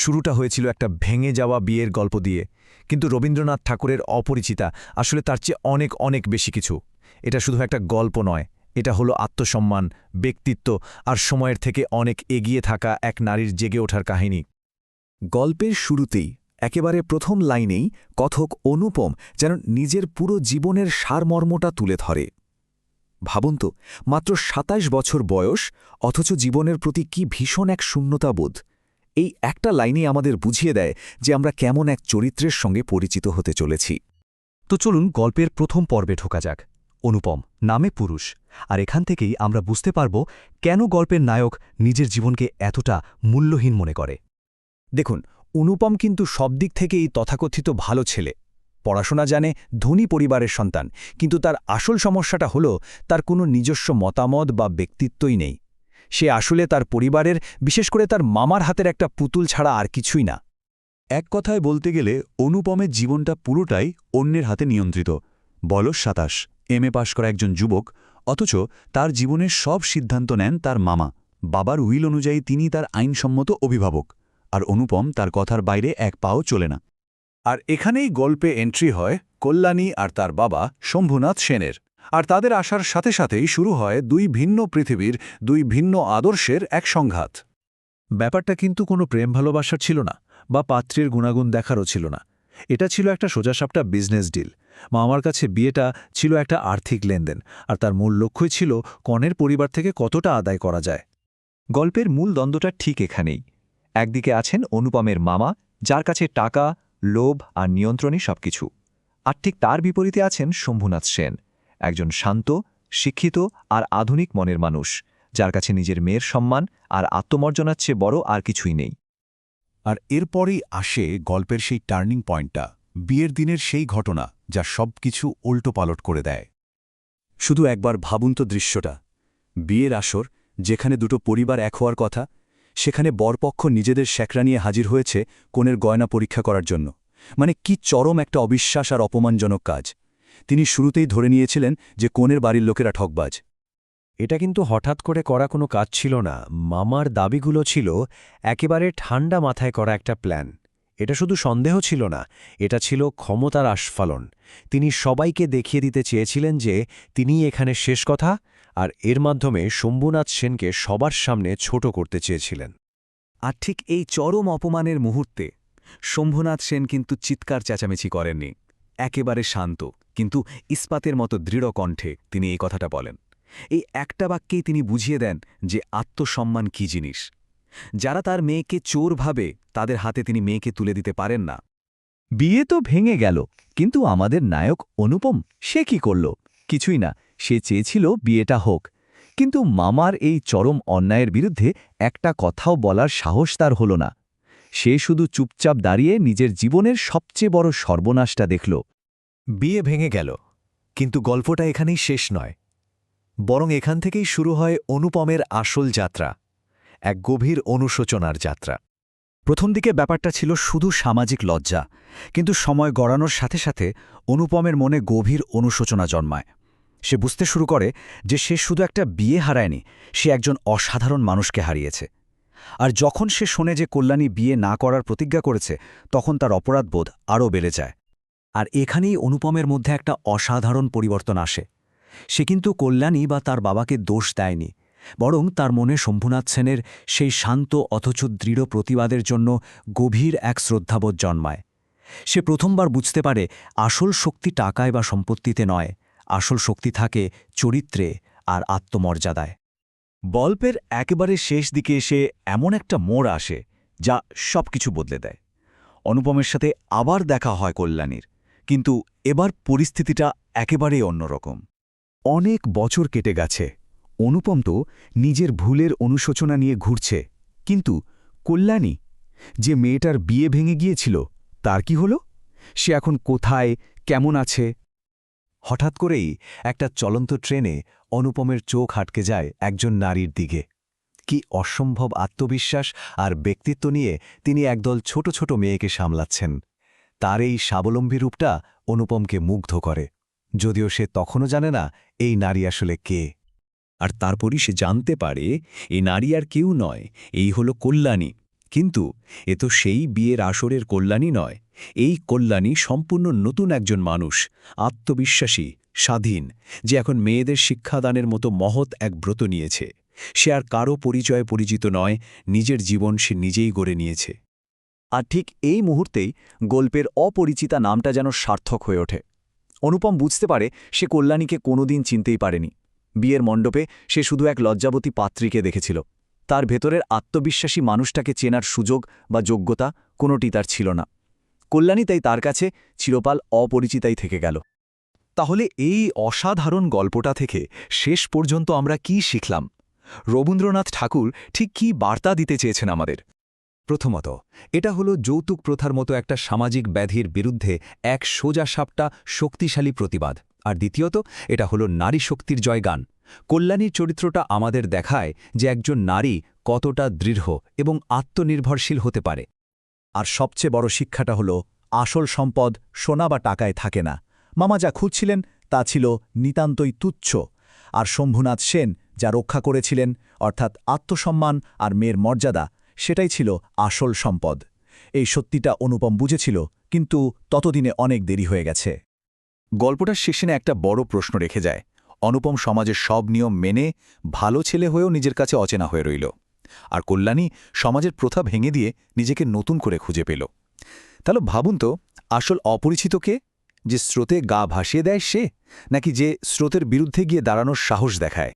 শুরুটা হয়েছিল একটা ভেঙে যাওয়া বিয়ের গল্প দিয়ে, কিন্তু রবীন্দ্রনাথ ঠাকুরের অপরিচিতা আসলে তার চেয়ে অনেক অনেক বেশি কিছু। এটা শুধু একটা গল্প নয়, এটা হলো আত্মসম্মান, ব্যক্তিত্ব আর সময়ের থেকে অনেক এগিয়ে থাকা এক নারীর জেগে ওঠার কাহিনী। গল্পের শুরুতেই একেবারে প্রথম লাইনেই কথক অনুপম যেন নিজের পুরো জীবনের সারমর্মটা তুলে ধরে। ভাবুন তো, মাত্র ২৭ বছর বয়স, অথচ জীবনের প্রতি কি ভীষণ এক শূন্যতাবোধ। এই একটা লাইনেই আমাদের বুঝিয়ে দেয় যে আমরা কেমন এক চরিত্রের সঙ্গে পরিচিত হতে চলেছি। তো চলুন গল্পের প্রথম পর্বে ঢোকা যাক। অনুপম নামে পুরুষ, আর এখান থেকেই আমরা বুঝতে পারব কেন গল্পের নায়ক নিজের জীবনকে এতটা মূল্যহীন মনে করে। দেখুন, অনুপম কিন্তু সব দিক থেকেই তথাকথিত ভালো ছেলে, পড়াশোনা জানে, ধনী পরিবারের সন্তান, কিন্তু তার আসল সমস্যাটা হলো তার কোনো নিজস্ব মতামত বা ব্যক্তিত্বই নেই। সে আসলে তার পরিবারের, বিশেষ করে তার মামার হাতের একটা পুতুল ছাড়া আর কিছুই না। এক কথায় বলতে গেলে অনুপমের জীবনটা পুরোটাই অন্যের হাতে নিয়ন্ত্রিত। বয়স ২৭, এমএ পাশ করা একজন যুবক, অথচ তার জীবনের সব সিদ্ধান্ত নেন তার মামা। বাবার উইল অনুযায়ী তিনি তার আইনসম্মত অভিভাবক, আর অনুপম তার কথার বাইরে এক পাও চলে না। আর এখানেই গল্পে এন্ট্রি হয় কল্যাণী আর তার বাবা শম্ভুনাথ সেনের। আর তাদের আসার সাথে সাথেই শুরু হয় দুই ভিন্ন পৃথিবীর, দুই ভিন্ন আদর্শের এক সংঘাত। ব্যাপারটা কিন্তু কোনো প্রেম ভালোবাসার ছিল না, বা পাত্রের গুণাগুণ দেখারও ছিল না। এটা ছিল একটা সোজাসাপটা বিজনেস ডিল। মামার কাছে বিয়েটা ছিল একটা আর্থিক লেনদেন, আর তার মূল লক্ষ্যই ছিল কনের পরিবার থেকে কতটা আদায় করা যায়। গল্পের মূল দ্বন্দ্বটা ঠিক এখানেই। একদিকে আছেন অনুপমের মামা, যার কাছে টাকা, লোভ আর নিয়ন্ত্রণই সবকিছু। আর ঠিক তার বিপরীতে আছেন শম্ভুনাথ সেন, একজন শান্ত, শিক্ষিত আর আধুনিক মনের মানুষ, যার কাছে নিজের মেয়ের সম্মান আর আত্মমর্যাদার চেয়ে বড় আর কিছুই নেই। আর এরপরেই আসে গল্পের সেই টার্নিং পয়েন্টটা, বিয়ের দিনের সেই ঘটনা যা সবকিছু উল্টোপালট করে দেয়। শুধু একবার ভাবুন তো দৃশ্যটা। বিয়ের আসর, যেখানে দুটো পরিবার এক হওয়ার কথা, সেখানে বরপক্ষ নিজেদের স্যাকরা নিয়ে হাজির হয়েছে কনের গয়না পরীক্ষা করার জন্য। মানে কি চরম একটা অবিশ্বাস আর অপমানজনক কাজ। তিনি শুরুতেই ধরে নিয়েছিলেন যে কনের বাড়ির লোকেরা ঠকবাজ। এটা কিন্তু হঠাৎ করে করা কোনো কাজ ছিল না। মামার দাবিগুলো ছিল একেবারে ঠান্ডা মাথায় করা একটা প্ল্যান। এটা শুধু সন্দেহ ছিল না, এটা ছিল ক্ষমতার আস্ফালন। তিনি সবাইকে দেখিয়ে দিতে চেয়েছিলেন যে তিনিই এখানে শেষ কথা, আর এর মাধ্যমে শম্ভুনাথ সেনকে সবার সামনে ছোট করতে চেয়েছিলেন। আর ঠিক এই চরম অপমানের মুহূর্তে শম্ভুনাথ সেন কিন্তু চিৎকার চেঁচামেচি করেননি। একেবারে শান্ত, কিন্তু ইস্পাতের মতো দৃঢ় কণ্ঠে তিনি এই কথাটা বলেন। এই একটা বাক্যেই তিনি বুঝিয়ে দেন যে আত্মসম্মান কী জিনিস। যারা তার মেয়েকে চোর ভাবে, তাদের হাতে তিনি মেয়েকে তুলে দিতে পারেন না। বিয়ে তো ভেঙে গেল, কিন্তু আমাদের নায়ক অনুপম, সে কি করল? কিছুই না। সে চেয়েছিল বিয়েটা হোক, কিন্তু মামার এই চরম অন্যায়ের বিরুদ্ধে একটা কথাও বলার সাহস তার হল না। সে শুধু চুপচাপ দাঁড়িয়ে নিজের জীবনের সবচেয়ে বড় সর্বনাশটা দেখল। বিয়ে ভেঙে গেল, কিন্তু গল্পটা এখানেই শেষ নয়, বরং এখান থেকেই শুরু হয় অনুপমের আসল যাত্রা, এক গভীর অনুশোচনার যাত্রা। প্রথম দিকে ব্যাপারটা ছিল শুধু সামাজিক লজ্জা, কিন্তু সময় গড়ানোর সাথে সাথে অনুপমের মনে গভীর অনুশোচনা জন্মায়। সে বুঝতে শুরু করে যে সে শুধু একটা বিয়ে হারায়নি, সে একজন অসাধারণ মানুষকে হারিয়েছে। আর যখন সে শোনে যে কল্যাণী বিয়ে না করার প্রতিজ্ঞা করেছে, তখন তার অপরাধবোধ আরও বেড়ে যায়। আর এখানেই অনুপমের মধ্যে একটা অসাধারণ পরিবর্তন আসে। সে কিন্তু কল্যাণী বা তার বাবাকে দোষ দেয়নি, বরং তার মনে শম্ভুনাথ সেনের সেই শান্ত অথচ দৃঢ় প্রতিবাদের জন্য গভীর এক শ্রদ্ধাবোধ জন্মায়। সে প্রথমবার বুঝতে পারে আসল শক্তি টাকায় বা সম্পত্তিতে নয়, আসল শক্তি থাকে চরিত্রে আর আত্মমর্যাদায়। গল্পের একেবারে শেষ দিকে এসে এমন একটা মোড় আসে যা সবকিছু বদলে দেয়। অনুপমের সাথে আবার দেখা হয় কল্যাণীর, কিন্তু এবার পরিস্থিতিটা একেবারেই অন্যরকম। অনেক বছর কেটে গেছে, অনুপম তো নিজের ভুলের অনুশোচনা নিয়ে ঘুরছে, কিন্তু কল্যাণী, যে মেয়েটার বিয়ে ভেঙে গিয়েছিল, তার কি হল? সে এখন কোথায়, কেমন আছে? হঠাৎ করেই একটা চলন্ত ট্রেনে অনুপমের চোখ আটকে যায় একজন নারীর দিকে। কি অসম্ভব আত্মবিশ্বাস আর ব্যক্তিত্ব নিয়ে তিনি একদল ছোট ছোট মেয়েকে সামলাচ্ছেন। তার এই স্বাবলম্বী রূপটা অনুপমকে মুগ্ধ করে, যদিও সে তখনও জানে না এই নারী আসলে কে। আর তারপরই সে জানতে পারে এই নারী আর কেউ নয়, এই হলো কল্যাণী। কিন্তু এ তো সেই বিয়ের আসরের কল্যাণী নয়। এই কল্যাণী সম্পূর্ণ নতুন একজন মানুষ, আত্মবিশ্বাসী, স্বাধীন, যে এখন মেয়েদের শিক্ষাদানের মতো মহৎ এক ব্রত নিয়েছে। সে আর কারো পরিচয়ে পরিচিত নয়, নিজের জীবন সে নিজেই গড়ে নিয়েছে। আর ঠিক এই মুহূর্তেই গল্পের অপরিচিতা নামটা যেন সার্থক হয়ে ওঠে। অনুপম বুঝতে পারে সে কল্যাণীকে কোনোদিন চিনতেই পারেনি। বিয়ের মণ্ডপে সে শুধু এক লজ্জাবতী পাত্রীকে দেখেছিল। তার ভেতরের আত্মবিশ্বাসী মানুষটাকে চেনার সুযোগ বা যোগ্যতা কোনোটি তার ছিল না। কল্যাণী তাই তার কাছে চিরকাল অপরিচিতাই থেকে গেল। তাহলে এই অসাধারণ গল্পটা থেকে শেষ পর্যন্ত আমরা কি শিখলাম? রবীন্দ্রনাথ ঠাকুর ঠিক কী বার্তা দিতে চেয়েছেন আমাদের? প্রথমত, এটা হলো যৌতুক প্রথার মতো একটা সামাজিক ব্যাধির বিরুদ্ধে এক সোজাসাপটা শক্তিশালী প্রতিবাদ। আর দ্বিতীয়ত, এটা হলো নারী শক্তির জয়গান। কল্যাণীর চরিত্রটা আমাদের দেখায় যে একজন নারী কতটা দৃঢ় এবং আত্মনির্ভরশীল হতে পারে। আর সবচেয়ে বড় শিক্ষাটা হলো, আসল সম্পদ সোনা বা টাকায় থাকে না। মামা যা খুঁজছিলেন তা ছিল নিতান্তই তুচ্ছ, আর শম্ভুনাথ সেন যা রক্ষা করেছিলেন, অর্থাৎ আত্মসম্মান আর মেয়ের মর্যাদা, সেটাই ছিল আসল সম্পদ। এই সত্যিটা অনুপম বুঝেছিল, কিন্তু ততদিনে অনেক দেরি হয়ে গেছে। গল্পটার শেষে একটা বড় প্রশ্ন রেখে যায়। অনুপম সমাজের সব নিয়ম মেনে ভালো ছেলে হয়েও নিজের কাছে অচেনা হয়ে রইল, আর কল্যাণী সমাজের প্রথা ভেঙে দিয়ে নিজেকে নতুন করে খুঁজে পেল। তাহলে ভাবুন তো, আসল অপরিচিতকে? যে স্রোতে গা ভাসিয়ে দেয় সে, নাকি যে স্রোতের বিরুদ্ধে গিয়ে দাঁড়ানোর সাহস দেখায়?